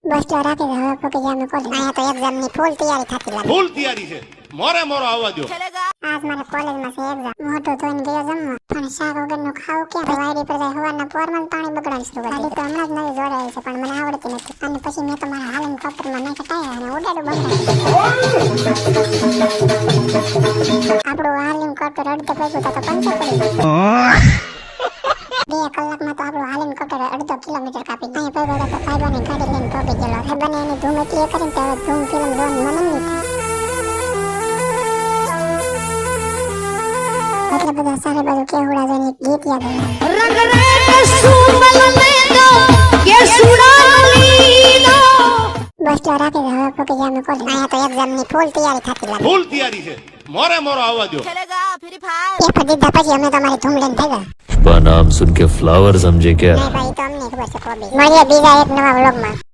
બસ તો રાખી દે હવે પકી જાય કોલેજ આયા તો એક્ઝામ ની ફૂલ તૈયારી થતી લાગે ફૂલ તૈયારી છે મોરે મોરો આવવા દો આજ મારે કોલેજમાં છે એક્ઝામ મોટો થઈને ગયો જમવા પણ શાક વગરનું ખાવું ક્યાં વાયરી પર જાય હવારના પોરમાં પાણી બગડાવી શરૂ કરી તો હમણાં જ નવી જોડાઈ છે પણ મને આવડતી નથી અને પછી મેં તો મારા હાલન કપરમાં નાખી ટાયા અને ઉડાડું બંધ આપણું હાલિંગ કટર અડધે પૈકું તો પંચર પડી ગયું 2 કલાકમાં તો આપણું હાલિંગ કટર અડધો કિલોમીટર કાપી અહીં પૈગો તો ફાઈબાની ગાડી લઈને પહોંચી ગયેલો હવે બને એની ધૂમ એટલી કરીને તો હવે ધૂમ ફિલ્મ જોવાનું મન નહીં થાય એટલે બધા સારે બાજુ કેહુડા જઈને એક ગીત યાદ બસ તો રાખી દે હવે પકી જાય કોલેજ આયા તો એક્ઝામ ની ફૂલ તૈયારી થતી લાગે ફૂલ તૈયારી છે મોરે મોરો આવવા દો પેપર દીધા પછી અમે તમારી ધૂમ લઈને થઈ ગયા नाम सुन के फ्लावर समझे क्या? नहीं भाई तो हमने खबर से को भी મળીએ બીજા એક નવા વ્લોગમાં